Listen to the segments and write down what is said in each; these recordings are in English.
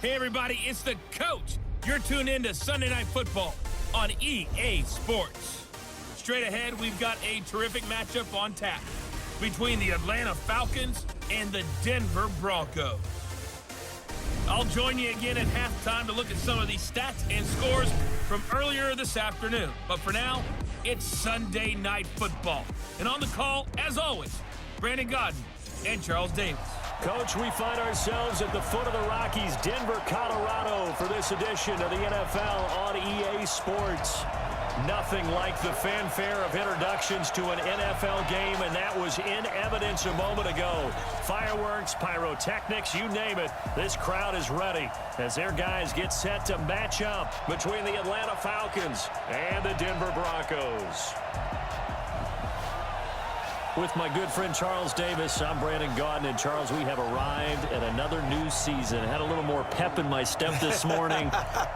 Hey everybody, it's the coach. You're tuned in to Sunday Night Football on EA Sports. Straight ahead, we've got a terrific matchup on tap between the Atlanta Falcons and the Denver Broncos. I'll join you again at halftime to look at some of these stats and scores from earlier this afternoon. But for now, it's Sunday Night Football. And on the call, as always, Brandon Godden and Charles Davis. Coach, we find ourselves at the foot of the Rockies, Denver, Colorado, for this edition of the NFL on EA Sports. Nothing like the fanfare of introductions to an NFL game, and that was in evidence a moment ago. Fireworks, pyrotechnics, you name it. This crowd is ready as their guys get set to match up between the Atlanta Falcons and the Denver Broncos. With my good friend Charles Davis, I'm Brandon Godden. And Charles, we have arrived at another new season. Had a little more pep in my step this morning.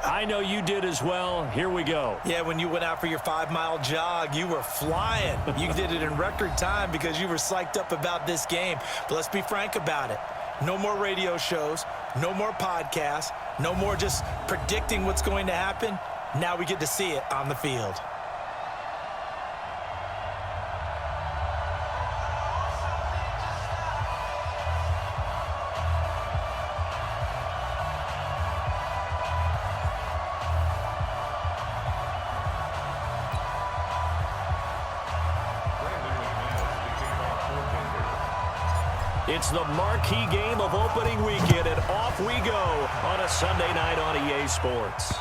I know you did as well. Here we go. Yeah, when you went out for your 5-mile jog, you were flying. You did it in record time because you were psyched up about this game. But let's be frank about it. No more radio shows, no more podcasts, no more just predicting what's going to happen. Now we get to see it on the field. It's the marquee game of opening weekend, and off we go on a Sunday night on EA Sports.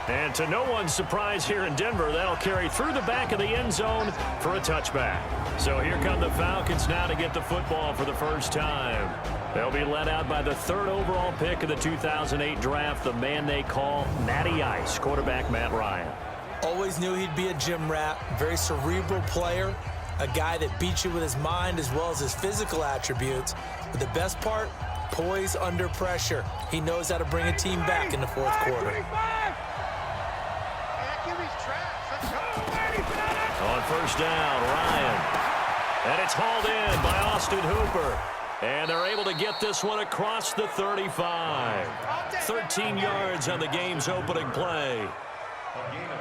And to no one's surprise here in Denver, that'll carry through the back of the end zone for a touchback. So here come the Falcons now to get the football for the first time. They'll be led out by the 3rd overall pick of the 2008 draft, the man they call Matty Ice, quarterback Matt Ryan. Always knew he'd be a gym rat, very cerebral player. A guy that beats you with his mind as well as his physical attributes. But the best part, poise under pressure. He knows how to bring a team back in the 4th quarter. On first down, Ryan. And it's hauled in by Austin Hooper. And they're able to get this one across the 35. 13 yards on the game's opening play.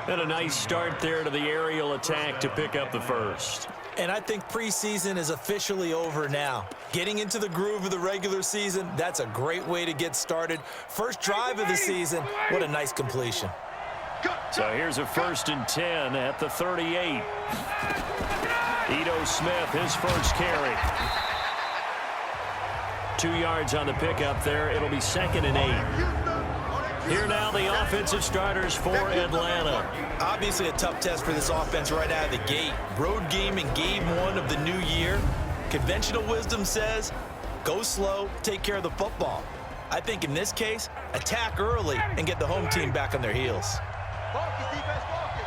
And a nice start there to the aerial attack to pick up the first. And I think preseason is officially over now. Getting into the groove of the regular season, that's a great way to get started. First drive of the season, what a nice completion. So here's a 1st and 10 at the 38. Ito Smith, his first carry. 2 yards on the pickup there. It'll be 2nd and 8. Here now the offensive starters for Atlanta. Obviously a tough test for this offense right out of the gate. Road game in game 1 of the new year. Conventional wisdom says, go slow, take care of the football. I think in this case, attack early and get the home team back on their heels. Focus, defense, focus.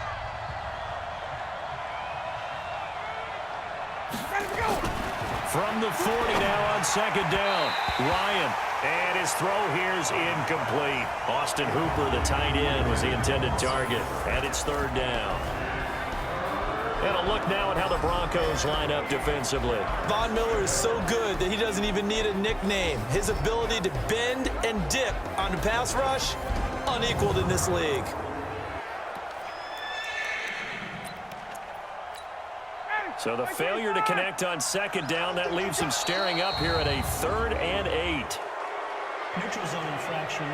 From the 40 now on 2nd down. Ryan. And his throw here is incomplete. Austin Hooper, the tight end, was the intended target. And it's 3rd down. And a look now at how the Broncos line up defensively. Von Miller is so good that he doesn't even need a nickname. His ability to bend and dip on the pass rush, unequaled in this league. So the failure to connect on 2nd down, that leaves him staring up here at a 3rd and 8. Neutral zone infraction,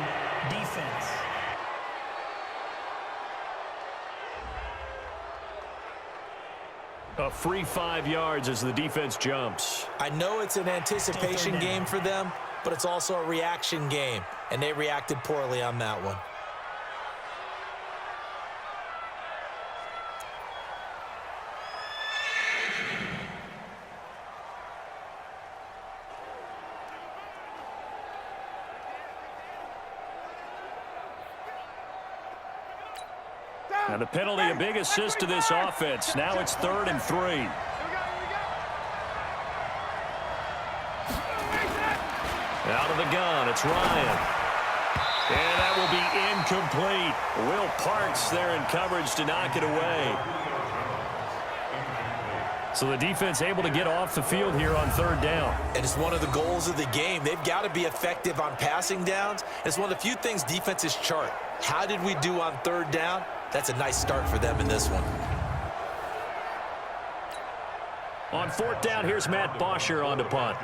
defense. A free 5 yards as the defense jumps. I know it's an anticipation game for them, but it's also a reaction game, and they reacted poorly on that one. And the penalty, a big assist to this offense. Now it's 3rd and 3. Out of the gun, it's Ryan. And that will be incomplete. Will Parks there in coverage to knock it away. So the defense able to get off the field here on third down. And it's one of the goals of the game. They've got to be effective on passing downs. It's one of the few things defenses chart. How did we do on third down? That's a nice start for them in this one. On fourth down, here's Matt Bosher on to punt.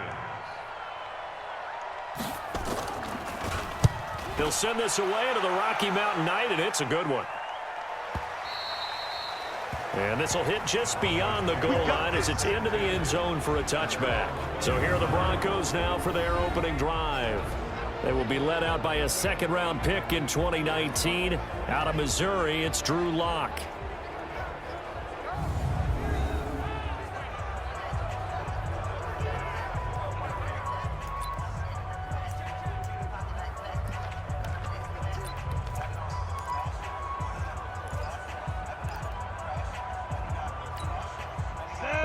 They'll send this away to the Rocky Mountain Knight, and it's a good one. And this will hit just beyond the goal line as it's into the end zone for a touchback. So here are the Broncos now for their opening drive. They will be led out by a second-round pick in 2019. Out of Missouri, it's Drew Lock.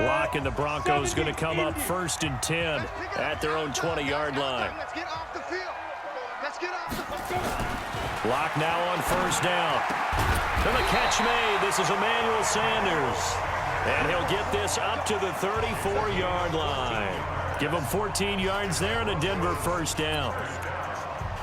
Lock and the Broncos going to come up 1st and 10 at their own 20-yard line. Let's get off the field. Let's get off the field. Lock now on 1st down. And the catch made. This is Emmanuel Sanders. And he'll get this up to the 34-yard line. Give him 14 yards there and a Denver 1st down.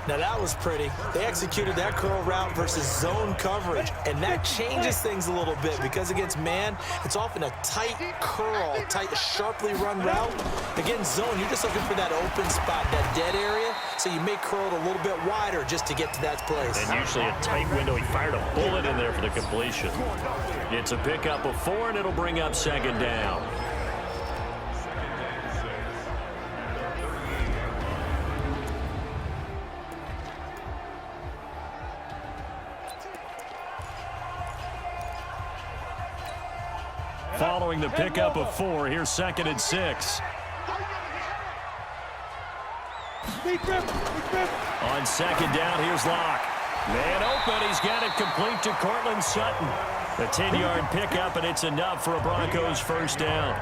Now that was pretty. They executed that curl route versus zone coverage, and that changes things a little bit because against man, it's often a tight curl, tight, sharply run route. Against zone, you're just looking for that open spot, that dead area, so you may curl it a little bit wider just to get to that place. And usually a tight window. He fired a bullet in there for the completion. It's a pickup of 4, and it'll bring up 2nd down. Following the pickup of 4, here's 2nd and 6. On 2nd down, here's Lock. Man open, he's got it complete to Cortland Sutton. The 10-yard pickup, and it's enough for a Broncos 1st down.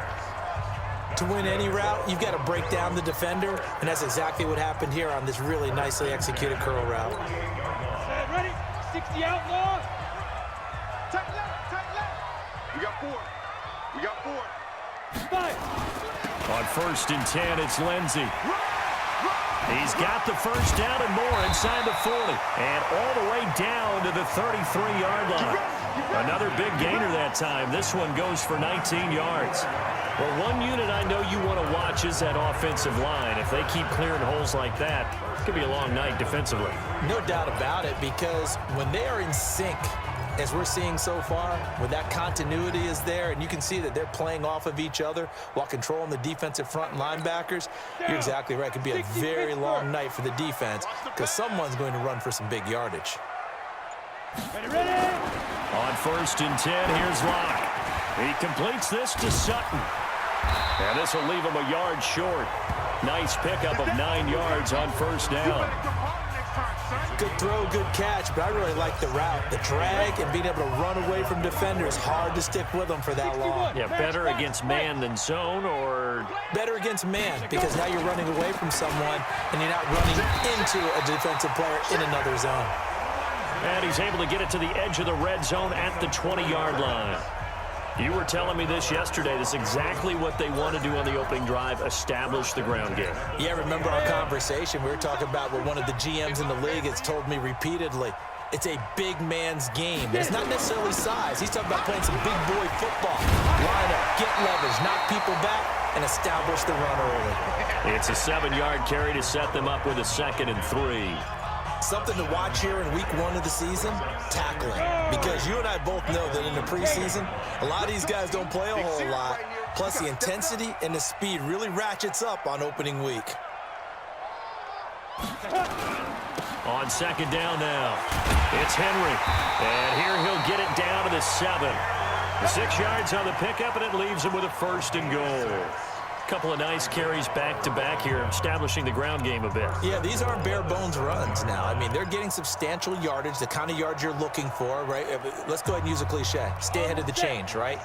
To win any route, you've got to break down the defender, and that's exactly what happened here on this really nicely executed curl route. Ready? 60 outlaw. Tight left. We got 4. We got 4. 5. On 1st and 10, it's Lindsey. He's got the 1st down and more inside the 40. And all the way down to the 33-yard line. Another big gainer that time. This one goes for 19 yards. Well, one unit I know you want to watch is that offensive line. If they keep clearing holes like that, it could be a long night defensively. No doubt about it, because when they are in sync, as we're seeing so far, when that continuity is there and you can see that they're playing off of each other while controlling the defensive front and linebackers, you're exactly right. It could be a very long night for the defense because someone's going to run for some big yardage. On 1st and 10, here's Lock. He completes this to Sutton. And this will leave him a yard short. Nice pickup of 9 yards on 1st down. Good throw, good catch, but I really like the route. The drag and being able to run away from defenders, hard to stick with them for that long. Yeah, better against man than zone, or? Better against man, because now you're running away from someone and you're not running into a defensive player in another zone. And he's able to get it to the edge of the red zone at the 20-yard line. You were telling me this yesterday. This is exactly what they want to do on the opening drive, establish the ground game. Yeah, remember our conversation? We were talking about what one of the GMs in the league has told me repeatedly. It's a big man's game. It's not necessarily size. He's talking about playing some big boy football. Line up, get leverage, knock people back, and establish the run early. It's a 7-yard carry to set them up with a 2nd and 3. Something to watch here in week 1 of the season, tackling. Because you and I both know that in the preseason, a lot of these guys don't play a whole lot. Plus, the intensity and the speed really ratchets up on opening week. On 2nd down now, it's Henry. And here he'll get it down to the 7. 6 yards on the pickup, and it leaves him with a 1st and goal. Couple of nice carries back-to-back here, establishing the ground game a bit. Yeah, these aren't bare-bones runs now. I mean, they're getting substantial yardage, the kind of yards you're looking for, right? Let's go ahead and use a cliche. Stay ahead of the change, right?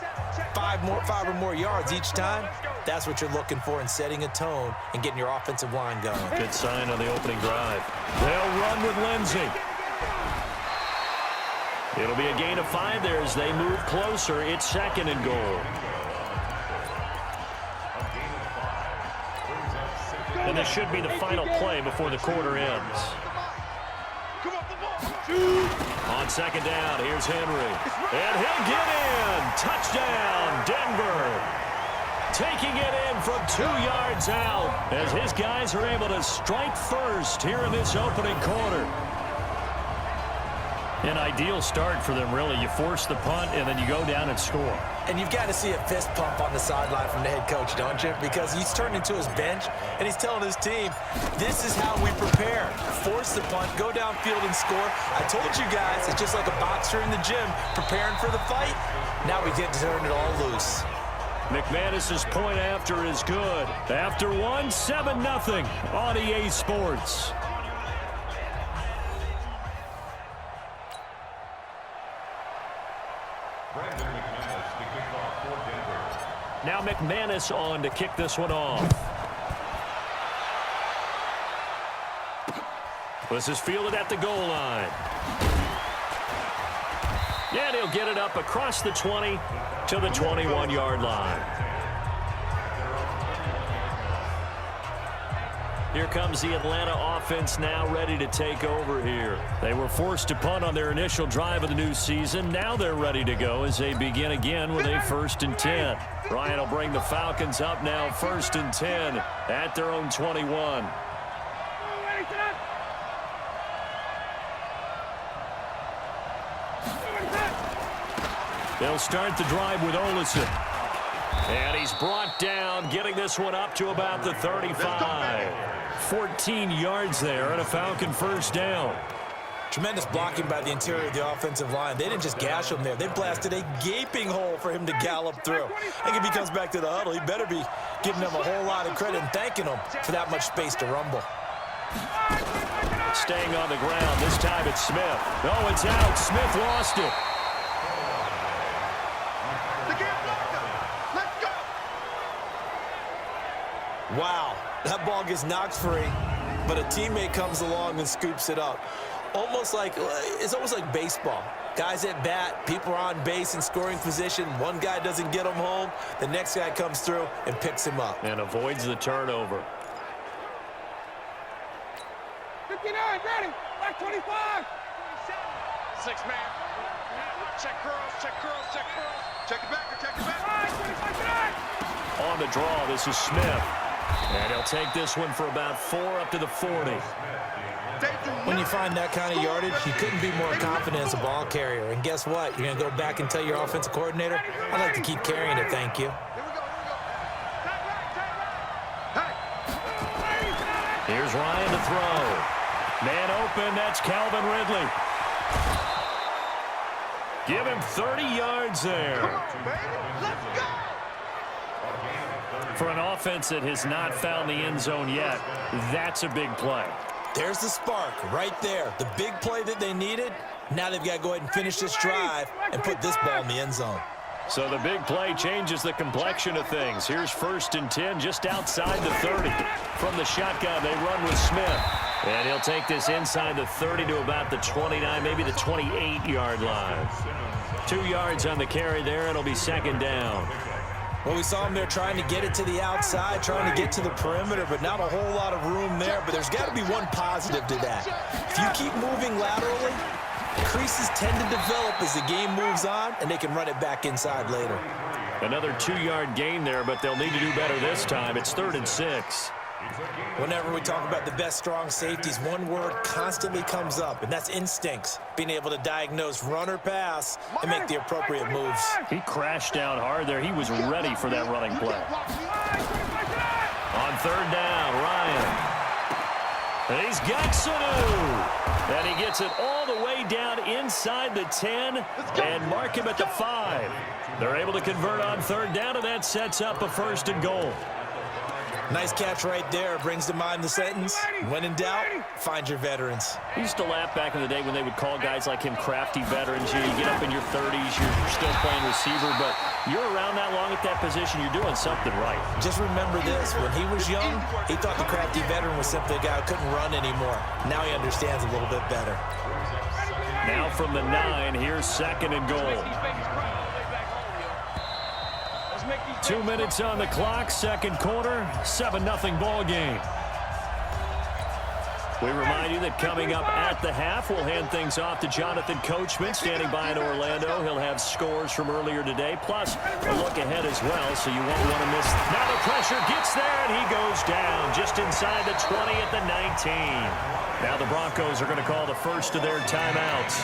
5 or more yards each time, that's what you're looking for in setting a tone and getting your offensive line going. Good sign on the opening drive. They'll run with Lindsey. It'll be a gain of 5 there as they move closer. It's 2nd and goal. And this should be the final play before the quarter ends. On second down, here's Henry. And he'll get in. Touchdown, Denver. Taking it in from 2 yards out as his guys are able to strike first here in this opening quarter. An ideal start for them, really. You force the punt, and then you go down and score. And you've got to see a fist pump on the sideline from the head coach, don't you? Because he's turned into his bench, and he's telling his team, this is how we prepare. Force the punt, go downfield and score. I told you guys, it's just like a boxer in the gym preparing for the fight. Now we get to turn it all loose. McManus's point after is good. After one, 7-0 on EA Sports. Now McManus on to kick this one off. This is fielded at the goal line. And he'll get it up across the 20 to the 21-yard line. Here comes the Atlanta offense now ready to take over here. They were forced to punt on their initial drive of the new season. Now they're ready to go as they begin again with a 1st and 10. Ryan will bring the Falcons up now 1st and 10 at their own 21. They'll start the drive with Olsen. And he's brought down, getting this one up to about the 35. 14 yards there and a Falcon 1st down. Tremendous blocking by the interior of the offensive line. They didn't just gash him there. They blasted a gaping hole for him to gallop through. I think if he comes back to the huddle, he better be giving them a whole lot of credit and thanking them for that much space to rumble. Staying on the ground. This time it's Smith. Oh, it's out. Smith lost it. Wow, that ball gets knocked free, but a teammate comes along and scoops it up. It's almost like baseball. Guys at bat, people are on base in scoring position. One guy doesn't get him home. The next guy comes through and picks him up. And avoids the turnover. 59, ready, back 25. 6 man. Check curls, check curls, check curls. Check it back, check it back. On the draw, this is Smith. And he'll take this one for about 4 up to the 40. When you find that kind of yardage, you couldn't be more confident as a ball carrier. And guess what? You're going to go back and tell your offensive coordinator, I'd like to keep carrying it, thank you. Here's Ryan to throw. Man open, that's Calvin Ridley. Give him 30 yards there. Let's go. For an offense that has not found the end zone yet, that's a big play. There's the spark right there. The big play that they needed. Now they've got to go ahead and finish this drive and put this ball in the end zone. So the big play changes the complexion of things. Here's 1st and 10 just outside the 30. From the shotgun, they run with Smith. And he'll take this inside the 30 to about the 29, maybe the 28-yard line. 2 yards on the carry there. It'll be 2nd down. Well, we saw him there trying to get it to the outside, trying to get to the perimeter, but not a whole lot of room there. But there's got to be one positive to that. If you keep moving laterally, creases tend to develop as the game moves on, and they can run it back inside later. Another 2-yard gain there, but they'll need to do better this time. It's 3rd and 6. Whenever we talk about the best strong safeties, one word constantly comes up, and that's instincts. Being able to diagnose run or pass and make the appropriate moves. He crashed down hard there. He was ready for that running play. On 3rd down, Ryan. And he's got Sanu. And he gets it all the way down inside the 10 and mark him at the 5. They're able to convert on 3rd down, and that sets up a 1st and goal. Nice catch right there. Brings to mind the sentence, when in doubt, find your veterans. I used to laugh back in the day when they would call guys like him crafty veterans. You get up in your 30s, you're still playing receiver, but you're around that long at that position, you're doing something right. Just remember this. When he was young, he thought the crafty veteran was simply a guy who couldn't run anymore. Now he understands a little bit better. Now from the 9, here's 2nd and goal. 2 minutes on the clock, 2nd quarter, 7-0 ball game. We remind you that coming up at the half, we'll hand things off to Jonathan Coachman standing by in Orlando. He'll have scores from earlier today, plus a look ahead as well, so you won't want to miss. Now the pressure gets there, and he goes down just inside the 20 at the 19. Now the Broncos are going to call the first of their timeouts.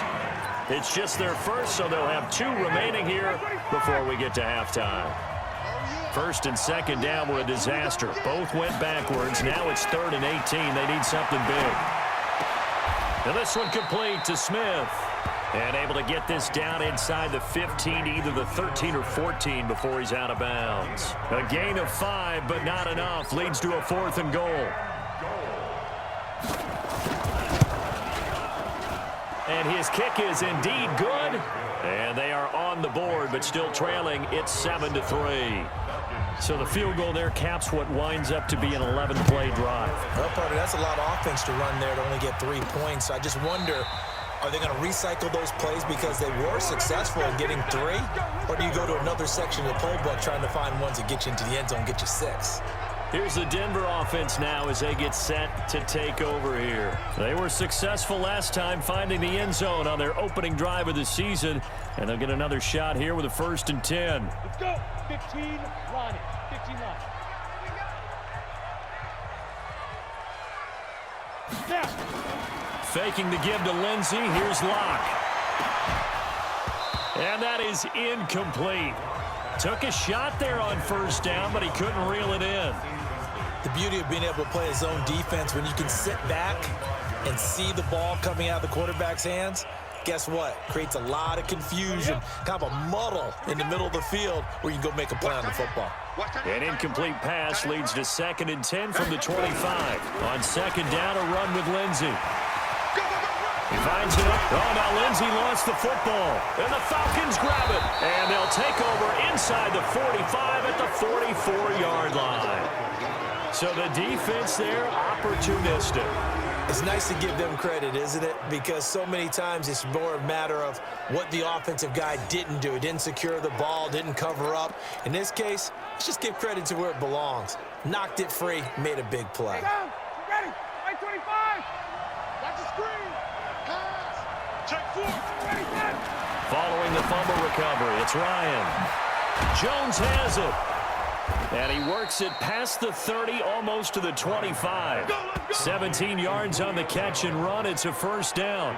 It's just their first, so they'll have 2 remaining here before we get to halftime. First and second down were a disaster. Both went backwards. Now it's 3rd and 18. They need something big. And this one complete to Smith. And able to get this down inside the 15, either the 13 or 14 before he's out of bounds. A gain of 5, but not enough. Leads to a 4th and goal. And his kick is indeed good. And they are on the board, but still trailing. It's 7-3. So the field goal there caps what winds up to be an 11-play drive. Well, partner, that's a lot of offense to run there to only get 3 points. I just wonder, are they going to recycle those plays because they were successful in getting 3? Or do you go to another section of the playbook trying to find ones that get you into the end zone, get you 6? Here's the Denver offense now as they get set to take over here. They were successful last time finding the end zone on their opening drive of the season, and they'll get another shot here with a 1st and 10. Let's go. 15 line. 15 line. Now. Faking the give to Lindsey. Here's Locke. And that is incomplete. Took a shot there on 1st down, but he couldn't reel it in. The beauty of being able to play a zone defense when you can sit back and see the ball coming out of the quarterback's hands, guess what? Creates a lot of confusion, kind of a muddle in the middle of the field where you can go make a play on the football. An incomplete pass leads to 2nd and 10 from the 25. On 2nd down, a run with Lindsey. He finds it. Oh, now Lindsey lost the football. And the Falcons grab it. And they'll take over inside the 45 at the 44-yard line. So the defense there, opportunistic. It's nice to give them credit, isn't it? Because so many times it's more a matter of what the offensive guy didn't do. Didn't secure the ball, didn't cover up. In this case, let's just give credit to where it belongs. Knocked it free, made a big play. Ready. Right 25. Watch the screen. Pass. Check 4. Ready, set. Following the fumble recovery, it's Ryan. Jones has it. And he works it past the 30, almost to the 25. 17 yards on the catch and run. It's a 1st down.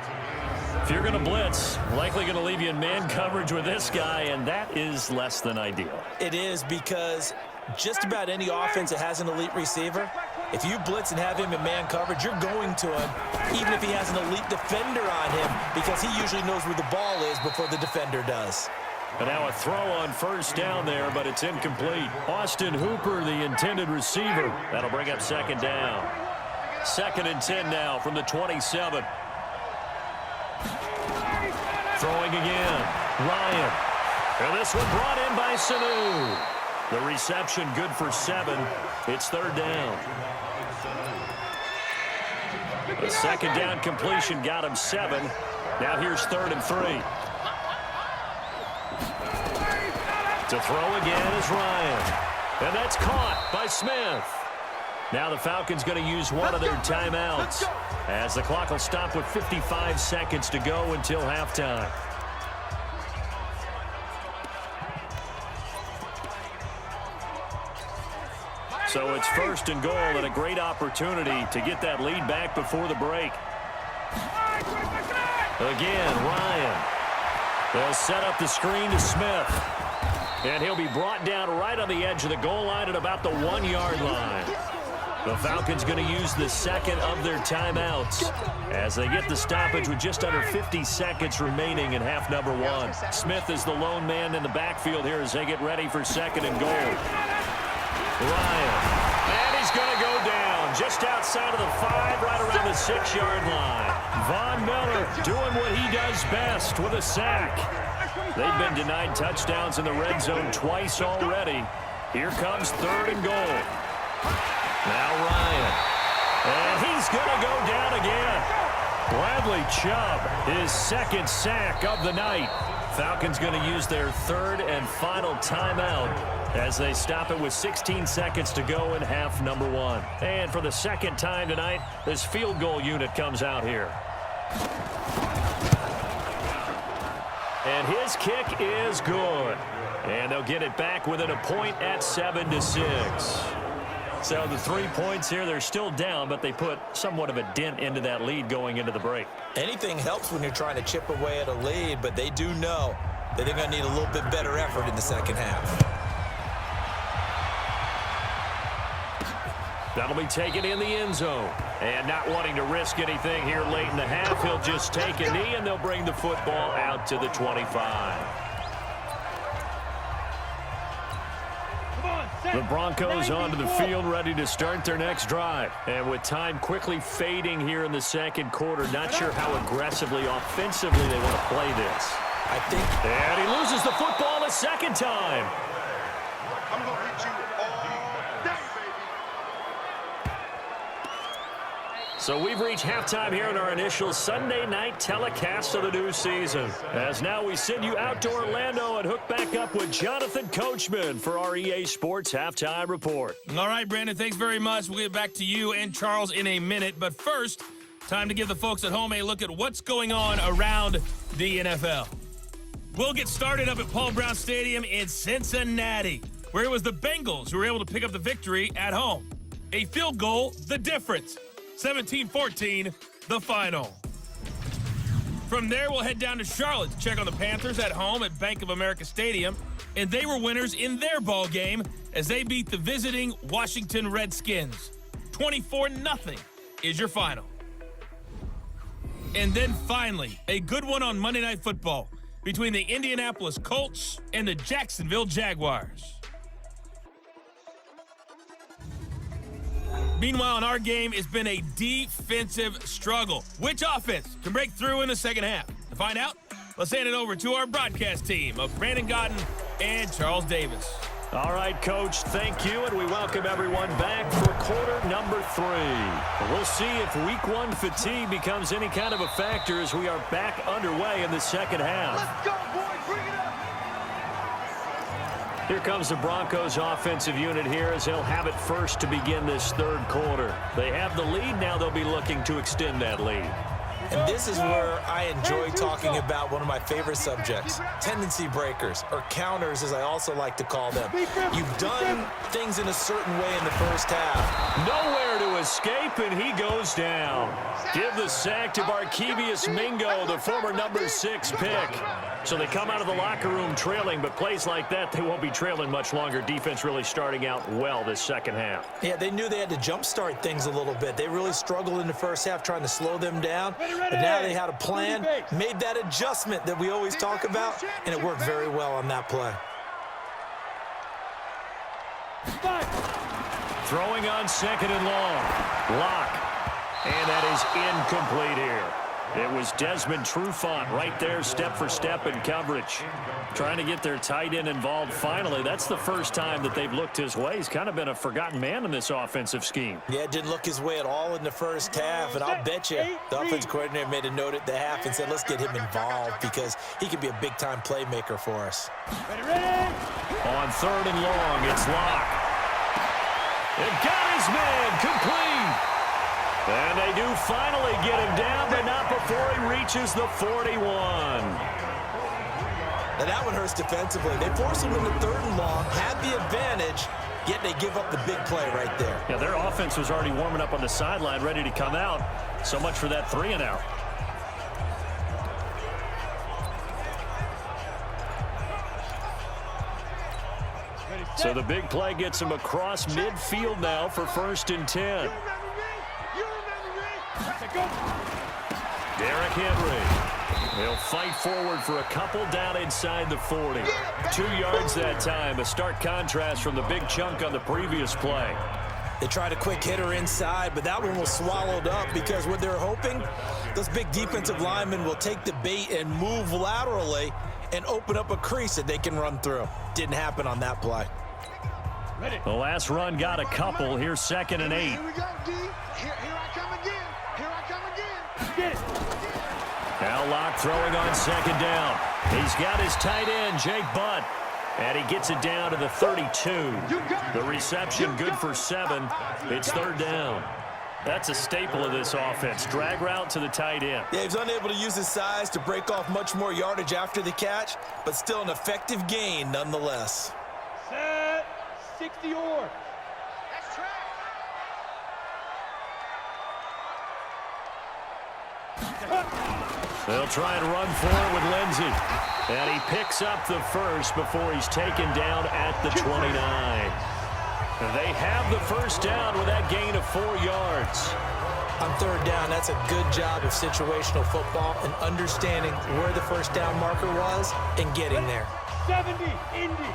If you're going to blitz, likely going to leave you in man coverage with this guy, and that is less than ideal. It is, because just about any offense that has an elite receiver, if you blitz and have him in man coverage, you're going to him, even if he has an elite defender on him, because he usually knows where the ball is before the defender does. And now a throw on 1st down there, but it's incomplete. Austin Hooper, the intended receiver. That'll bring up 2nd down. 2nd and 10 now from the 27. Throwing again. Ryan. And this one brought in by Sanu. The reception good for 7. It's 3rd down. The 2nd down completion got him 7. Now here's 3rd and 3. To throw again is Ryan. And that's caught by Smith. Now the Falcons going to use one of their timeouts as the clock will stop with 55 seconds to go until halftime. So it's 1st and goal and a great opportunity to get that lead back before the break. Again, Ryan. They'll set up the screen to Smith. And he'll be brought down right on the edge of the goal line at about the 1-yard line. The Falcons going to use the 2nd of their timeouts as they get the stoppage with just under 50 seconds remaining in half number 1. Smith is the lone man in the backfield here as they get ready for 2nd and goal. Ryan. And he's going to go down just outside of the 5, right around the 6-yard line. Von Miller doing what he does best with a sack. They've been denied touchdowns in the red zone twice already. Here comes 3rd and goal. Now Ryan. And he's going to go down again. Bradley Chubb, his 2nd sack of the night. Falcons going to use their 3rd and final timeout as they stop it with 16 seconds to go in half number one. And for the second time tonight, this field goal unit comes out here. And his kick is good. And they'll get it back within a point at 7-6. So the 3 points here, they're still down, but they put somewhat of a dent into that lead going into the break. Anything helps when you're trying to chip away at a lead, but they do know that they're going to need a little bit better effort in the second half. That'll be taken in the end zone. And not wanting to risk anything here late in the half, he'll just take a knee, and they'll bring the football out to the 25. The Broncos onto the field, ready to start their next drive. And with time quickly fading here in the second quarter, not sure how aggressively, offensively they want to play this. And he loses the football a second time. I'm going to hit you all day, baby. So we've reached halftime here in our initial Sunday night telecast of the new season. As now we send you out to Orlando and hook back up with Jonathan Coachman for our EA Sports Halftime Report. All right, Brandon, thanks very much. We'll get back to you and Charles in a minute. But first, time to give the folks at home a look at what's going on around the NFL. We'll get started up at Paul Brown Stadium in Cincinnati, where it was the Bengals who were able to pick up the victory at home. A field goal, the difference. 17-14, the final. From there, we'll head down to Charlotte to check on the Panthers at home at Bank of America Stadium. And they were winners in their ball game as they beat the visiting Washington Redskins. 24-0 is your final. And then finally, a good one on Monday Night Football between the Indianapolis Colts and the Jacksonville Jaguars. Meanwhile, in our game, it's been a defensive struggle. Which offense can break through in the second half? To find out, let's hand it over to our broadcast team of Brandon Godden and Charles Davis. All right, Coach, thank you, and we welcome everyone back for quarter number 3. We'll see if week 1 fatigue becomes any kind of a factor as we are back underway in the second half. Let's go, boys. Bring it up. Here comes the Broncos offensive unit here as they'll have it first to begin this third quarter. They have the lead. Now they'll be looking to extend that lead. And this is where I enjoy talking about one of my favorite subjects, tendency breakers, or counters as I also like to call them. You've done things in a certain way in the first half. Nowhere to escape, and he goes down. Give the sack to Barkevius Mingo, the former number 6 pick. So they come out of the locker room trailing, but plays like that, they won't be trailing much longer. Defense really starting out well this second half. Yeah, they knew they had to jumpstart things a little bit. They really struggled in the first half trying to slow them down. But now they had a plan, made that adjustment that we always talk about, and it worked very well on that play. Throwing on second and long. Lock. And that is incomplete here. It was Desmond Trufant right there, step for step in coverage. Trying to get their tight end involved finally. That's the first time that they've looked his way. He's kind of been a forgotten man in this offensive scheme. Yeah, it didn't look his way at all in the first half, and I'll bet you the offensive coordinator made a note at the half and said, let's get him involved because he could be a big-time playmaker for us. On third and long, it's Lock. It got his man complete. And they do finally get him down, but not before he reaches the 41. Now that one hurts defensively. They force him into third and long, had the advantage, yet they give up the big play right there. Yeah, their offense was already warming up on the sideline, ready to come out. So much for that 3 and out. So the big play gets him across midfield now for 1st and 10. Derrick Henry. He'll fight forward for a couple down inside the 40. 2 yards that time. A stark contrast from the big chunk on the previous play. They tried a quick hitter inside, but that one was swallowed up because what they're hoping, those big defensive linemen will take the bait and move laterally and open up a crease that they can run through. Didn't happen on that play. The last run got a couple. Here's 2nd and 8. Here we go, D. Here I come again. Here I come again. Get it. Now Locke throwing on 2nd down. He's got his tight end, Jake Butt. And he gets it down to the 32. The reception good for 7. It's third down. That's a staple of this offense. Drag route to the tight end. Yeah, he's unable to use his size to break off much more yardage after the catch, but still an effective gain nonetheless. Set 60 or. They'll try and run for it with Lindsey. And he picks up the first before he's taken down at the 29. They have the first down with that gain of 4 yards. On third down, that's a good job of situational football and understanding where the first down marker was and getting there. 70, Indy.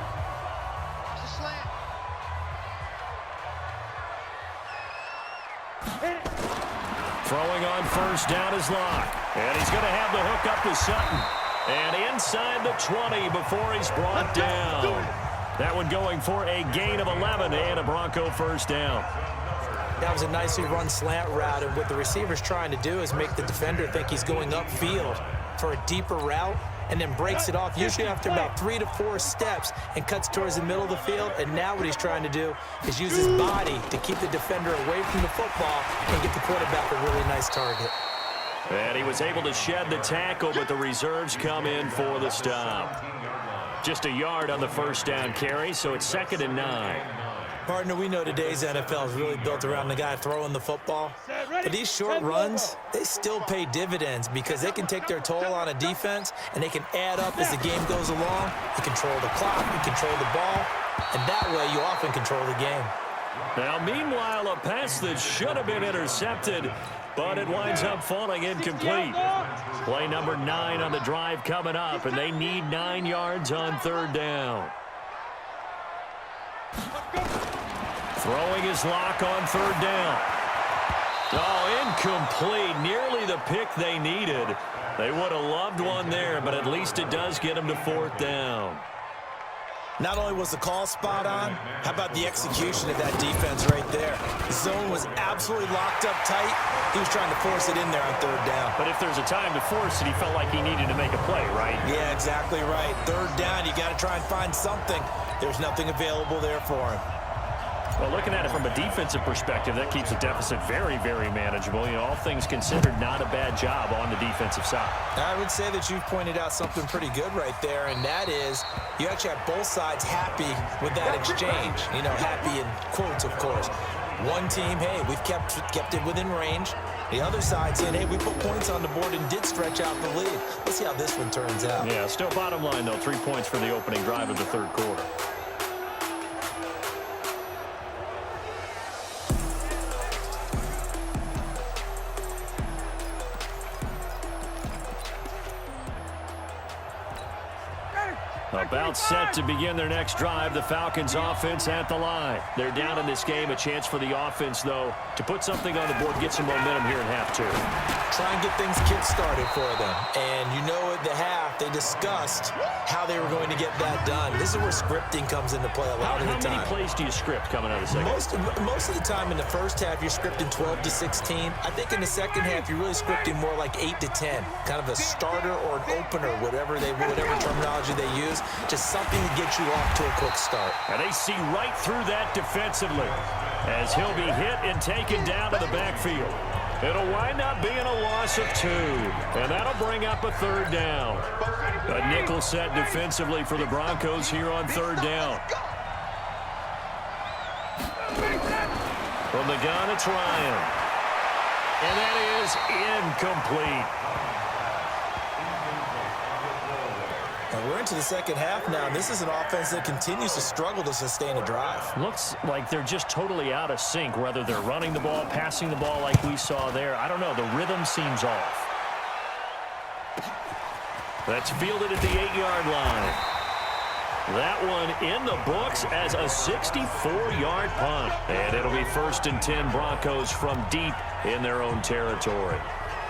Throwing on first down is Locke. And he's going to have the hook up to Sutton. And inside the 20 before he's brought down. That one going for a gain of 11 and a Bronco first down. That was a nicely run slant route, and what the receiver's trying to do is make the defender think he's going upfield for a deeper route and then breaks it off, usually after about 3 to 4 steps, and cuts towards the middle of the field. And now what he's trying to do is use his body to keep the defender away from the football and get the quarterback a really nice target. And he was able to shed the tackle, but the reserves come in for the stop. Just a yard on the first down carry, so it's 2nd and 9. Partner, we know today's NFL is really built around the guy throwing the football. But these short runs, they still pay dividends because they can take their toll on a defense and they can add up as the game goes along. You control the clock, you control the ball, and that way you often control the game. Now, meanwhile, a pass that should have been intercepted, but it winds up falling incomplete. Play number 9 on the drive coming up, and they need 9 yards on third down. Throwing his Lock on third down. Oh, incomplete. Nearly the pick they needed. They would have loved one there, but at least it does get them to 4th down. Not only was the call spot on, how about the execution of that defense right there? The zone was absolutely locked up tight. He was trying to force it in there on third down. But if there's a time to force it, he felt like he needed to make a play, right? Yeah, exactly right. Third down, you got to try and find something. There's nothing available there for him. Well, looking at it from a defensive perspective, that keeps the deficit very, very manageable. You know, all things considered, not a bad job on the defensive side. I would say that you've pointed out something pretty good right there, and that is you actually have both sides happy with that exchange. You know, happy in quotes, of course. One team, hey, we've kept it within range. The other side saying, hey, we put points on the board and did stretch out the lead. Let's see how this one turns out. Yeah, still bottom line, though, 3 points for the opening drive of the third quarter. About set to begin their next drive, the Falcons offense at the line. They're down in this game. A chance for the offense, though, to put something on the board, get some momentum here in half 2. Try and get things kick-started for them. And you know at the half, they discussed how they were going to get that done. This is where scripting comes into play a lot of the time. How many plays do you script coming out of the second? Most of the time in the first half, you're scripting 12 to 16. I think in the second half, you're really scripting more like 8 to 10. Kind of a starter or an opener, whatever terminology they use. Just something to get you off to a quick start. And they see right through that defensively as he'll be hit and taken down to the backfield. It'll wind up being a loss of 2, and that'll bring up a third down. A nickel set defensively for the Broncos here on third down. From the gun, it's Ryan. And that is incomplete. We're into the second half now, and this is an offense that continues to struggle to sustain a drive. Looks like they're just totally out of sync, whether they're running the ball, passing the ball like we saw there. I don't know. The rhythm seems off. That's fielded at the 8-yard line. That one in the books as a 64-yard punt. And it'll be 1st and 10 Broncos from deep in their own territory.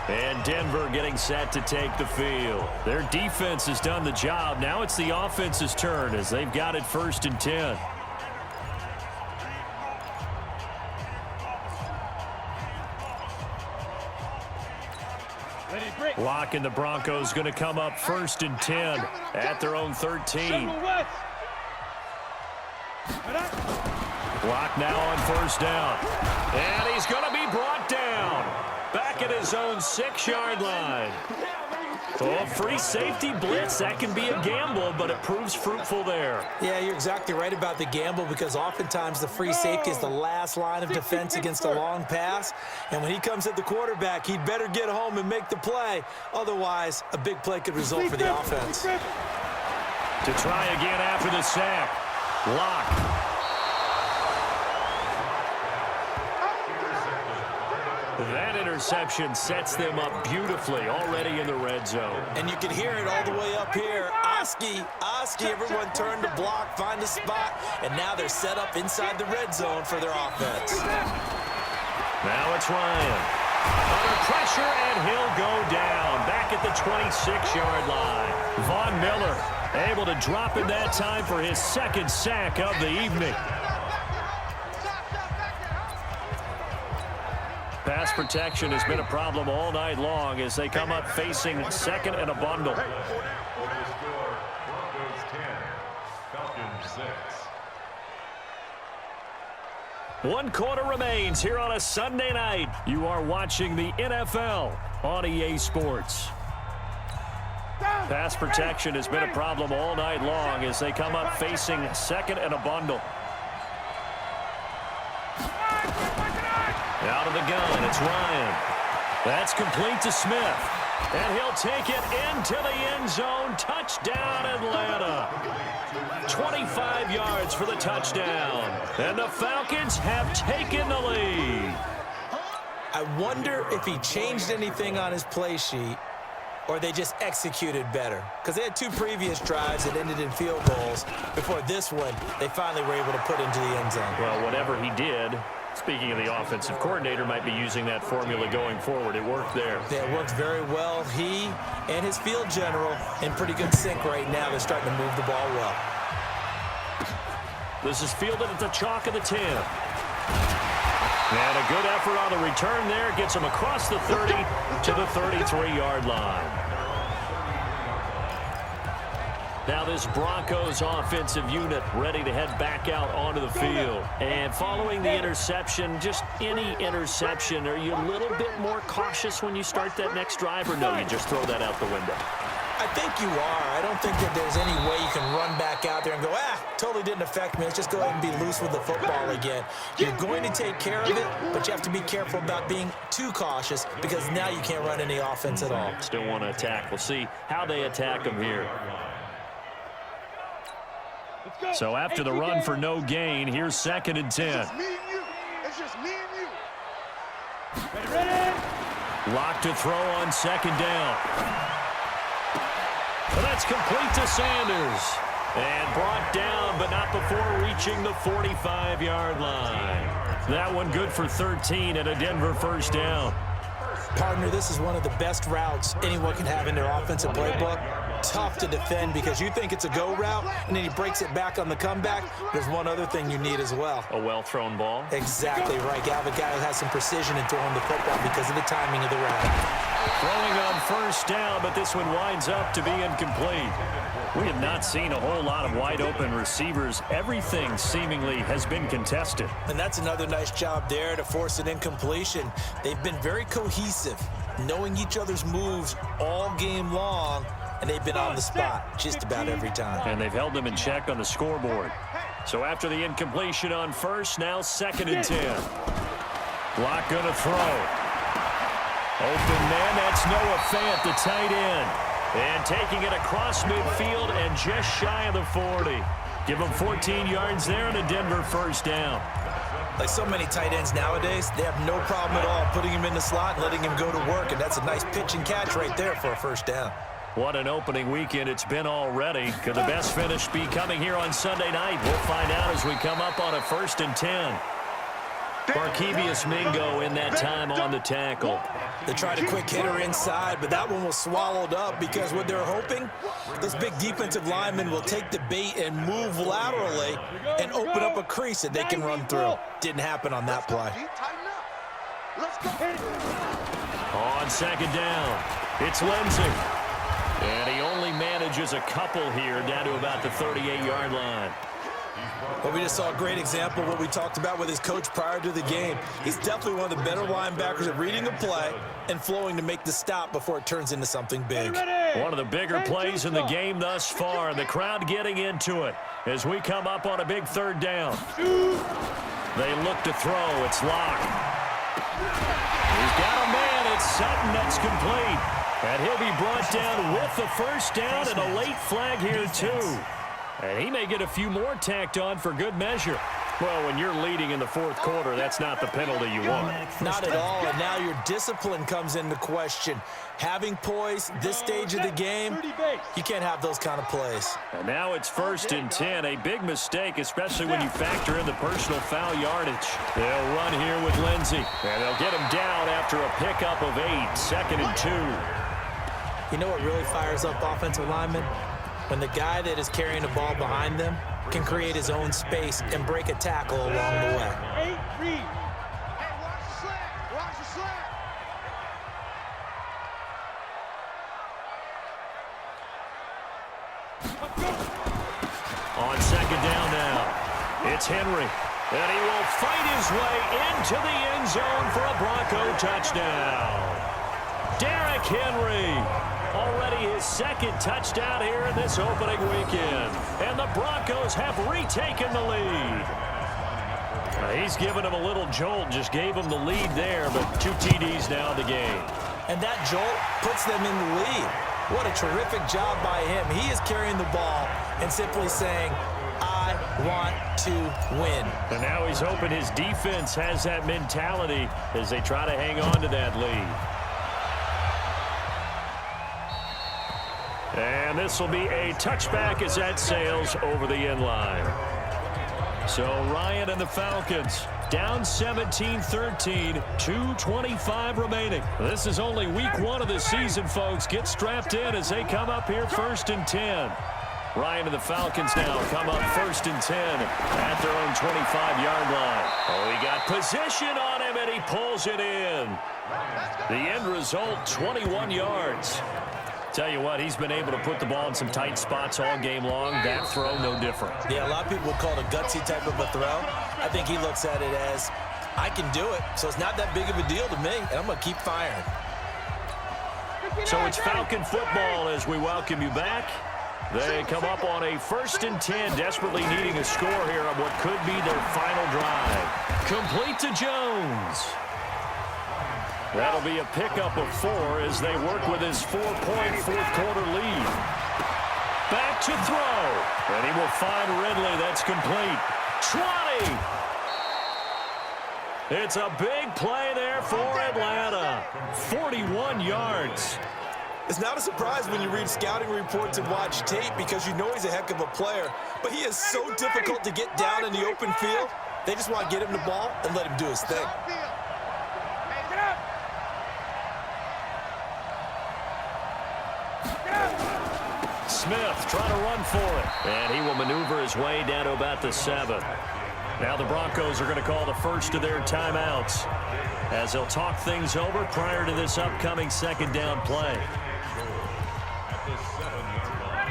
And Denver getting set to take the field. Their defense has done the job. Now it's the offense's turn as they've got it 1st and 10. Lock and the Broncos going to come up 1st and 10 at their own 13. Block now on first down. And he's going to be brought down. Back at his own 6-yard line. Oh, free safety blitz, that can be a gamble, but it proves fruitful there. Yeah, you're exactly right about the gamble because oftentimes the free safety is the last line of defense against a long pass. And when he comes at the quarterback, he'd better get home and make the play. Otherwise, a big play could result for the offense. To try again after the sack. Lock. That interception sets them up beautifully already in the red zone. And you can hear it all the way up here. Oski, everyone turned to block, find a spot, and now they're set up inside the red zone for their offense. Now it's Ryan. Under pressure, and he'll go down. Back at the 26-yard line. Von Miller able to drop in that time for his second sack of the evening. Pass protection has been a problem all night long as they come up facing second and a bundle. One quarter remains here on a Sunday night. You are watching the NFL on EA Sports. Pass protection has been a problem all night long as they come up facing second and a bundle. Out of the gun, it's Ryan. That's complete to Smith. And he'll take it into the end zone. Touchdown, Atlanta. 25 yards for the touchdown. And the Falcons have taken the lead. I wonder if he changed anything on his play sheet or they just executed better. Because they had 2 previous drives that ended in field goals. Before this one, they finally were able to put into the end zone. Well, whatever he did, speaking of the offensive coordinator, might be using that formula going forward. It worked there. Yeah, it worked very well. He and his field general in pretty good sync right now. They're starting to move the ball well. This is fielded at the chalk of the 10. And a good effort on the return there. Gets him across the 30 to the 33-yard line. Now this Broncos offensive unit ready to head back out onto the field. And following the interception, just any interception, are you a little bit more cautious when you start that next drive, or no, you just throw that out the window? I think you are. I don't think that there's any way you can run back out there and go, totally didn't affect me. Let's just go ahead and be loose with the football again. You're going to take care of it, but you have to be careful about being too cautious because now you can't run any offense at all. Still want to attack. We'll see how they attack them here. So after the run for no gain, here's 2nd and 10. It's just me and you. It's just me and you. Ready? Lock to throw on 2nd down. Well, that's complete to Sanders. And brought down, but not before reaching the 45-yard line. That one good for 13 and a Denver first down. Partner, this is one of the best routes anyone can have in their offensive playbook. Tough to defend because you think it's a go route, and then he breaks it back on the comeback. There's one other thing you need as well. A well-thrown ball? Exactly right. You have a guy who has some precision in throwing the football because of the timing of the route. Throwing on first down, but this one winds up to be incomplete. We have not seen a whole lot of wide-open receivers. Everything seemingly has been contested. And that's another nice job there to force an incompletion. They've been very cohesive, knowing each other's moves all game long, and they've been on the spot just about every time. And they've held them in check on the scoreboard. So after the incompletion on first, now 2nd and 10. Block going to throw. Open man, that's Noah Fant, the tight end. And taking it across midfield and just shy of the 40. Give him 14 yards there and a Denver first down. Like so many tight ends nowadays, they have no problem at all putting him in the slot and letting him go to work. And that's a nice pitch and catch right there for a first down. What an opening weekend it's been already. Could the best finish be coming here on Sunday night? We'll find out as we come up on a 1st and 10. Barkevius Mingo in that time on the tackle. They tried a quick hitter inside, but that one was swallowed up because what they're hoping, those big defensive linemen will take the bait and move laterally and open up a crease that they can run through. Didn't happen on that play. On 2nd down, it's Lindsey. And he only manages a couple here down to about the 38-yard line. Well, we just saw a great example of what we talked about with his coach prior to the game. He's definitely one of the better linebackers at reading a play and flowing to make the stop before it turns into something big. One of the bigger plays in the game thus far, and the crowd getting into it as we come up on a big third down. They look to throw. It's locked. He's got a man. It's Sutton. That's complete. And he'll be brought down with the first down and a late flag here, too. And he may get a few more tacked on for good measure. Well, when you're leading in the fourth quarter, that's not the penalty you want. Not at all, and now your discipline comes into question. Having poise this stage of the game, you can't have those kind of plays. And now it's 1st and 10, a big mistake, especially when you factor in the personal foul yardage. They'll run here with Lindsey, and they'll get him down after a pickup of 8, 2nd and 2. You know what really fires up offensive linemen? When the guy that is carrying the ball behind them can create his own space and break a tackle along the way. Hey, watch the slant. Watch the slant. On 2nd down now, it's Henry. And he will fight his way into the end zone for a Bronco touchdown. Derrick Henry. Already his 2nd touchdown here in this opening weekend. And the Broncos have retaken the lead. He's given him a little jolt, just gave him the lead there, but 2 TDs now in the game. And that jolt puts them in the lead. What a terrific job by him. He is carrying the ball and simply saying, I want to win. And now he's hoping his defense has that mentality as they try to hang on to that lead. And this will be a touchback as that sails over the end line. So Ryan and the Falcons down 17-13, 2:25 remaining. This is only week 1 of the season, folks. Get strapped in as they come up here 1st and 10. Ryan and the Falcons now come up 1st and 10 at their own 25-yard line. Oh, he got position on him, and he pulls it in. The end result, 21 yards. Tell you what, he's been able to put the ball in some tight spots all game long. That throw, no different. Yeah, a lot of people would call it a gutsy type of a throw. I think he looks at it as, I can do it, so it's not that big of a deal to me, and I'm going to keep firing. So it's Falcon football as we welcome you back. They come up on a 1st and 10, desperately needing a score here on what could be their final drive. Complete to Jones. That'll be a pickup of 4 as they work with his 4-point fourth-quarter lead. Back to throw. And he will find Ridley. That's complete. 20. It's a big play there for Atlanta. 41 yards. It's not a surprise when you read scouting reports and watch tape because you know he's a heck of a player. But he is so difficult to get down in the open field. They just want to get him the ball and let him do his thing. Smith trying to run for it. And he will maneuver his way down to about the 7. Now the Broncos are going to call the first of their timeouts as they'll talk things over prior to this upcoming 2nd down play.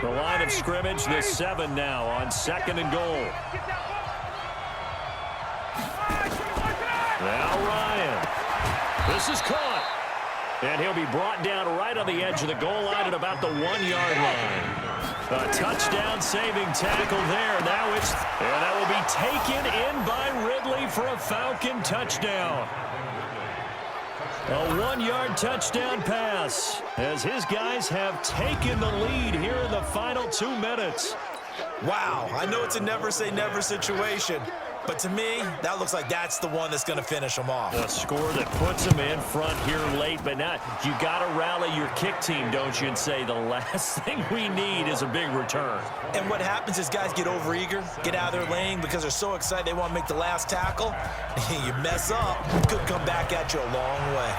The line of scrimmage, the 7 now on 2nd and goal. Now Ryan. This is caught. And he'll be brought down right on the edge of the goal line at about the 1-yard line. A touchdown saving tackle there. Now it's, and that will be taken in by Ridley for a Falcon touchdown. A 1-yard touchdown pass as his guys have taken the lead here in the final 2 minutes. Wow, I know it's a never say never situation, but to me, that looks like that's the one that's going to finish them off. A score that puts them in front here late, but now you got to rally your kick team, don't you, and say the last thing we need is a big return. And what happens is guys get overeager, get out of their lane because they're so excited they want to make the last tackle. You mess up, it could come back at you a long way.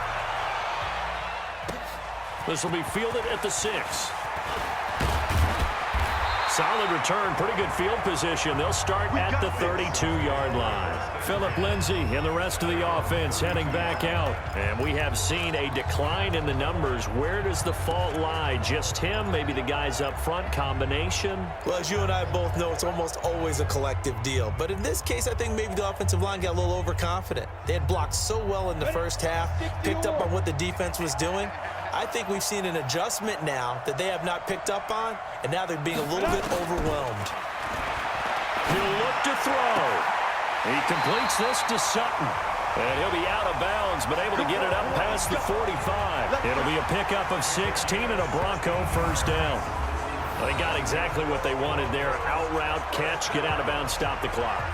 This will be fielded at the 6. Solid return, pretty good field position. They'll start at the 32-yard line. Phillip Lindsay and the rest of the offense heading back out. And we have seen a decline in the numbers. Where does the fault lie? Just him? Maybe the guys up front? Combination? Well, as you and I both know, it's almost always a collective deal. But in this case, I think maybe the offensive line got a little overconfident. They had blocked so well in the first half, picked up on what the defense was doing. I think we've seen an adjustment now that they have not picked up on, and now they're being a little bit overwhelmed. He'll look to throw. He completes this to Sutton. And he'll be out of bounds, but able to get it up past the 45. It'll be a pickup of 16 and a Bronco first down. They got exactly what they wanted there. Out route, catch, get out of bounds, stop the clock.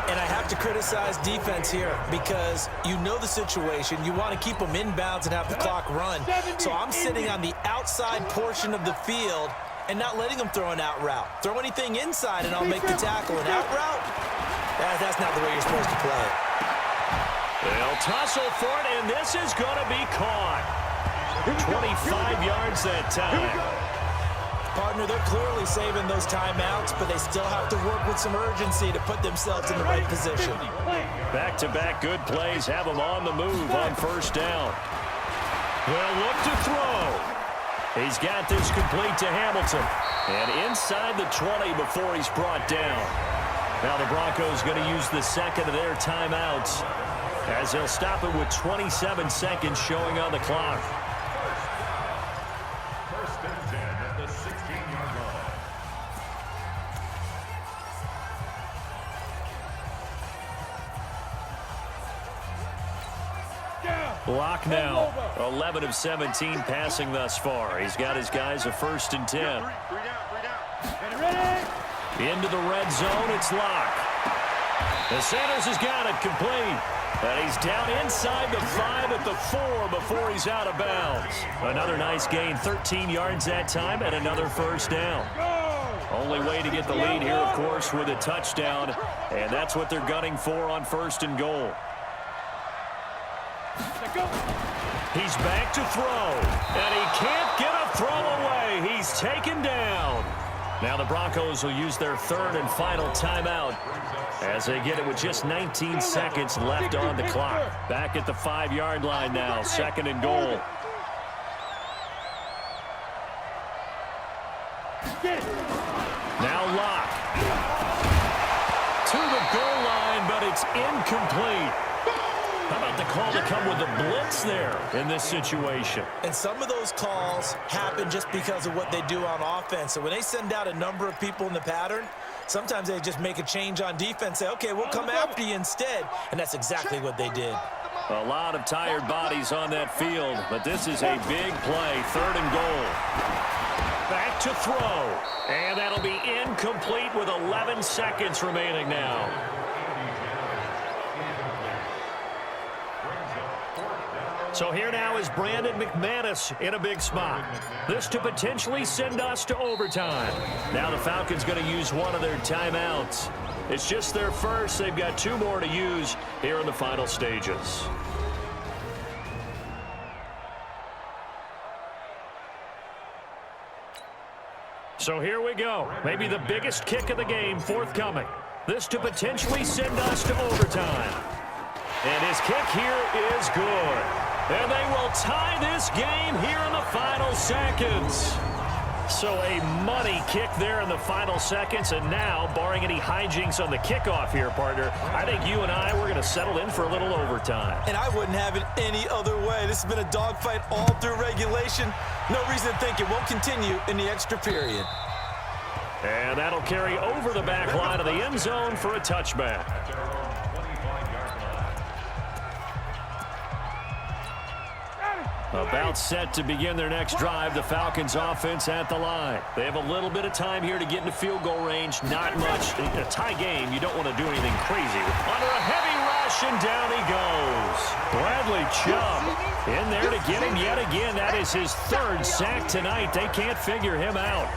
And I have to criticize defense here because you know the situation. You want to keep them inbounds and have the clock run. So I'm sitting on the outside portion of the field and not letting them throw an out route. Throw anything inside and I'll make the tackle. An out route? That's not the way you're supposed to play it. They'll tussle for it, and this is going to be caught. 25 yards that time. Partner, they're clearly saving those timeouts, but they still have to work with some urgency to put themselves in the right position. Back-to-back good plays have them on the move on first down. They'll look to throw. He's got this complete to Hamilton. And inside the 20 before he's brought down. Now the Broncos going to use the second of their timeouts as they'll stop it with 27 seconds showing on the clock. Block now. 11 of 17 passing thus far. He's got his guys a 1st and 10. Into the red zone, it's Locke. The Sanders has got it complete. And he's down inside the 5 at the 4 before he's out of bounds. Another nice gain, 13 yards that time, and another first down. Only way to get the lead here, of course, with a touchdown. And that's what they're gunning for on 1st and goal. He's back to throw, and he can't get a throw away. He's taken down. Now the Broncos will use their 3rd and final timeout as they get it with just 19 seconds left on the clock. Back at the 5-yard line now, 2nd and goal. Now Locke. To the goal line, but it's incomplete. How about the call to come with the blitz there in this situation? And some of those calls happen just because of what they do on offense. So when they send out a number of people in the pattern, sometimes they just make a change on defense, say, okay, we'll come after you instead. And that's exactly what they did. A lot of tired bodies on that field, but this is a big play, 3rd and goal. Back to throw, and that'll be incomplete with 11 seconds remaining now. So here now is Brandon McManus in a big spot. This to potentially send us to overtime. Now the Falcons going to use one of their timeouts. It's just their first. They've got 2 more to use here in the final stages. So here we go. Maybe the biggest kick of the game forthcoming. This to potentially send us to overtime. And his kick here is good. And they will tie this game here in the final seconds. So a money kick there in the final seconds. And now, barring any hijinks on the kickoff here, partner, I think you and I, we're going to settle in for a little overtime. And I wouldn't have it any other way. This has been a dogfight all through regulation. No reason to think it won't continue in the extra period. And that'll carry over the back line of the end zone for a touchback. About set to begin their next drive, the Falcons offense at the line. They have a little bit of time here to get into field goal range. Not much. In a tie game, you don't want to do anything crazy. Under a heavy rush, and down he goes. Bradley Chubb in there to get him yet again. That is his 3rd sack tonight. They can't figure him out.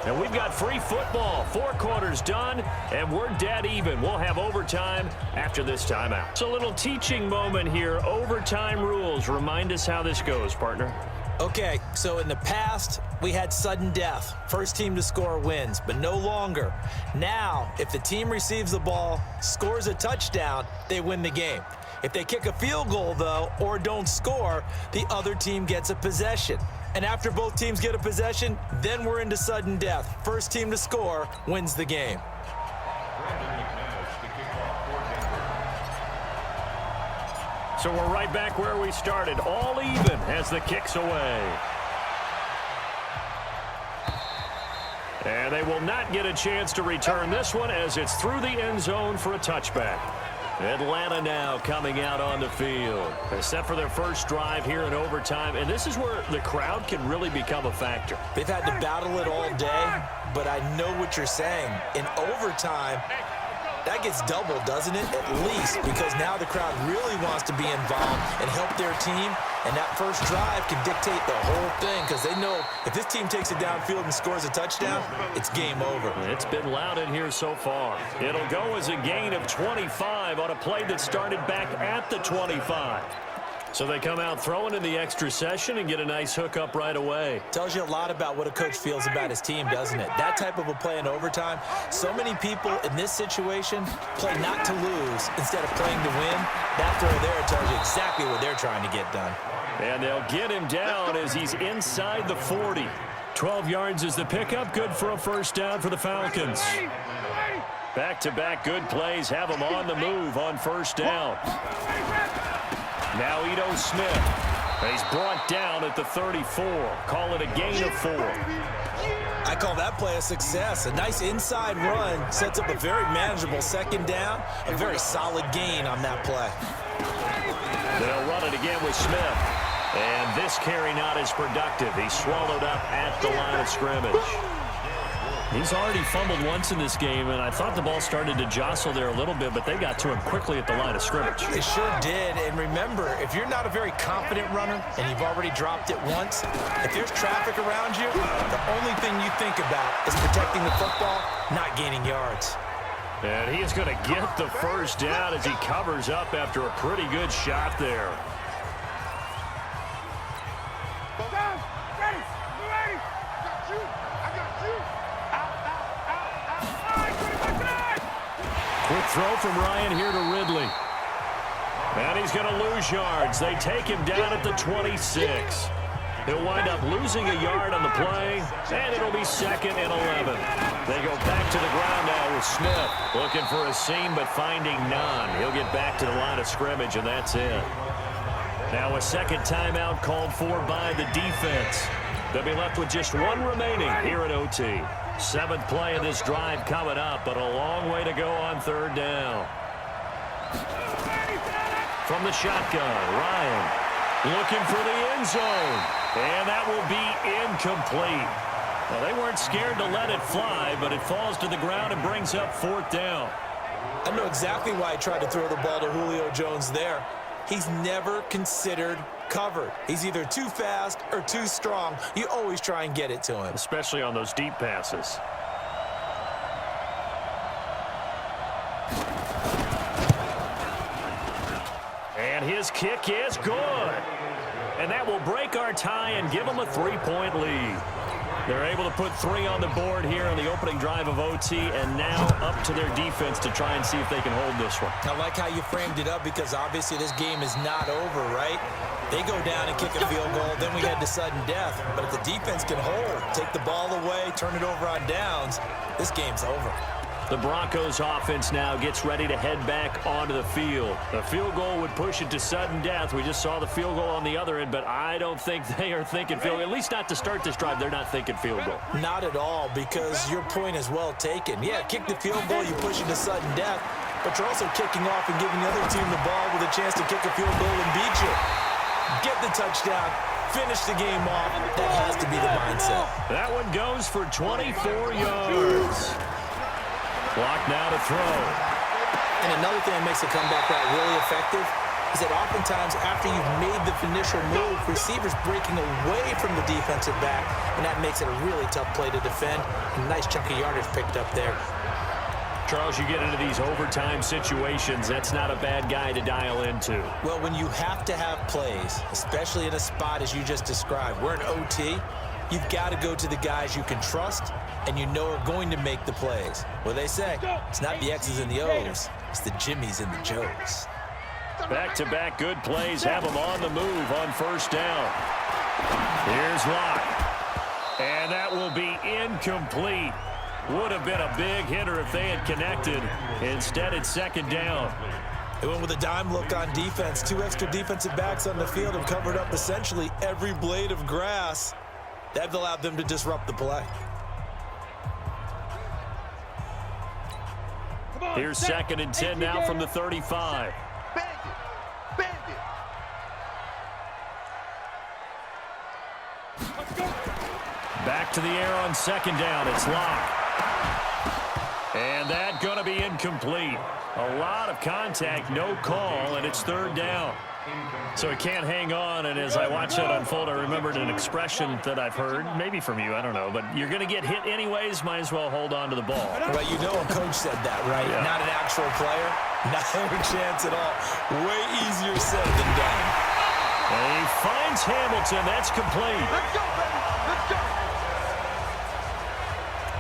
And we've got free football. 4 quarters done, and we're dead even. We'll have overtime after this timeout. It's a little teaching moment here. Overtime rules. Remind us how this goes, partner. Okay, so in the past, we had sudden death. First team to score wins, but no longer. Now, if the team receives the ball, scores a touchdown, they win the game. If they kick a field goal, though, or don't score, the other team gets a possession. And after both teams get a possession, then we're into sudden death. First team to score wins the game. So we're right back where we started, all even as the kick's away. And they will not get a chance to return this one as it's through the end zone for a touchback. Atlanta now coming out on the field. They're set for their first drive here in overtime, and this is where the crowd can really become a factor. They've had to battle it all day, but I know what you're saying. In overtime, that gets doubled, doesn't it? At least, because now the crowd really wants to be involved and help their team, and that first drive can dictate the whole thing because they know if this team takes it downfield and scores a touchdown, it's game over. It's been loud in here so far. It'll go as a gain of 25 on a play that started back at the 25. So they come out throwing in the extra session and get a nice hook up right away. Tells you a lot about what a coach feels about his team, doesn't it? That type of a play in overtime, so many people in this situation play not to lose instead of playing to win. That throw there tells you exactly what they're trying to get done. And they'll get him down as he's inside the 40. 12 yards is the pickup. Good for a first down for the Falcons. Back-to-back good plays have them on the move on first down. Now Ito Smith. He's brought down at the 34. Call it a gain of 4. I call that play a success. A nice inside run sets up a very manageable second down. A very solid gain on that play. They'll run it again with Smith. And this carry not as productive. He's swallowed up at the line of scrimmage. He's already fumbled once in this game, and I thought the ball started to jostle there a little bit, but they got to him quickly at the line of scrimmage. They sure did, and remember, if you're not a very confident runner and you've already dropped it once, if there's traffic around you, the only thing you think about is protecting the football, not gaining yards. And he is going to get the first down as he covers up after a pretty good shot there. Quick throw from Ryan here to Ridley. And he's going to lose yards. They take him down at the 26. He'll wind up losing a yard on the play, and it'll be 2nd and 11. They go back to the ground now with Smith. Looking for a seam, but finding none. He'll get back to the line of scrimmage, and that's it. Now a second timeout called for by the defense. They'll be left with just one remaining here at OT. 7th play of this drive coming up, but a long way to go on third down. From the shotgun, Ryan looking for the end zone. And that will be incomplete. Well, they weren't scared to let it fly, but it falls to the ground and brings up 4th down. I know exactly why he tried to throw the ball to Julio Jones there. He's never considered covered. He's either too fast or too strong. You always try and get it to him. Especially on those deep passes. And his kick is good. And that will break our tie and give them a 3-point lead. They're able to put 3 on the board here on the opening drive of OT, and now up to their defense to try and see if they can hold this one. I like how you framed it up because obviously this game is not over, right? They go down and kick a field goal, then we head to sudden death. But if the defense can hold, take the ball away, turn it over on downs, this game's over. The Broncos offense now gets ready to head back onto the field. The field goal would push it to sudden death. We just saw the field goal on the other end, but I don't think they are thinking field goal. At least not to start this drive. They're not thinking field goal. Not at all, because your point is well taken. Yeah, kick the field goal, you push it to sudden death, but you're also kicking off and giving the other team the ball with a chance to kick a field goal and beat you. Get the touchdown. Finish the game off. That has to be the mindset. That one goes for 24 yards. Clock now to throw. And another thing that makes a comeback route really effective is that oftentimes after you've made the initial move, receivers breaking away from the defensive back, and that makes it a really tough play to defend. A nice chunk of yardage picked up there. Charles, you get into these overtime situations, that's not a bad guy to dial into. Well, when you have to have plays, especially in a spot as you just described, we're in OT, you've got to go to the guys you can trust and you know are going to make the plays. Well, they say, it's not the X's and the O's, it's the Jimmies and the Joes. Back-to-back good plays have them on the move on first down. Here's Locke. And that will be incomplete. Would have been a big hitter if they had connected. Instead, it's second down. They went with a dime look on defense. 2 extra defensive backs on the field and covered up essentially every blade of grass. That allowed them to disrupt the play. Here's second and 10 now from the 35. Back to the air on second down. It's Locke. And that going to be incomplete. A lot of contact, no call, and it's third down. So he can't hang on, and as I watch that unfold, I remembered an expression that I've heard, maybe from you, I don't know, but you're going to get hit anyways, might as well hold on to the ball. But you know a coach said that, right? Yeah. Not an actual player. Not a chance at all. Way easier said than done. And he finds Hamilton. That's complete. Let's go, baby. Let's go.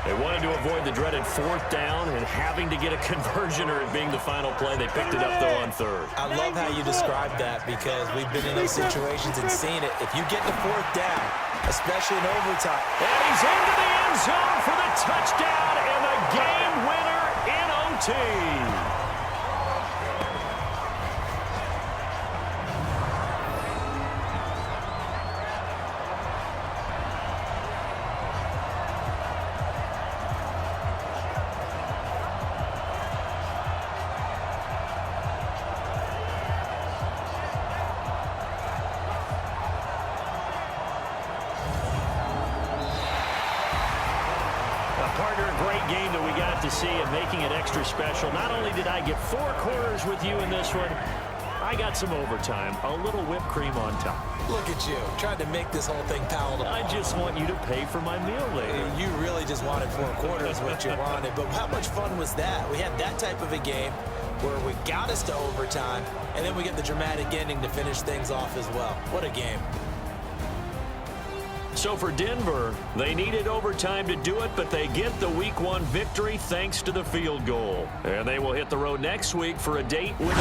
They wanted to avoid the dreaded fourth down and having to get a conversion or it being the final play. They picked it up, though, on third. I love how you described that because we've been in those situations and seen it. If you get the fourth down, especially in overtime. And he's into the end zone for the touchdown and the game winner in OT. Game that we got to see and making it extra special. Not only did I get 4 quarters with you in this one, I got some overtime, a little whipped cream on top. Look at you, trying to make this whole thing palatable. I just want you to pay for my meal later. You really just wanted 4 quarters what you wanted, but how much fun was that? We had that type of a game where we got us to overtime, and then we get the dramatic ending to finish things off as well. What a game. So for Denver, they needed overtime to do it, but they get the Week 1 victory thanks to the field goal. And they will hit the road next week for a date with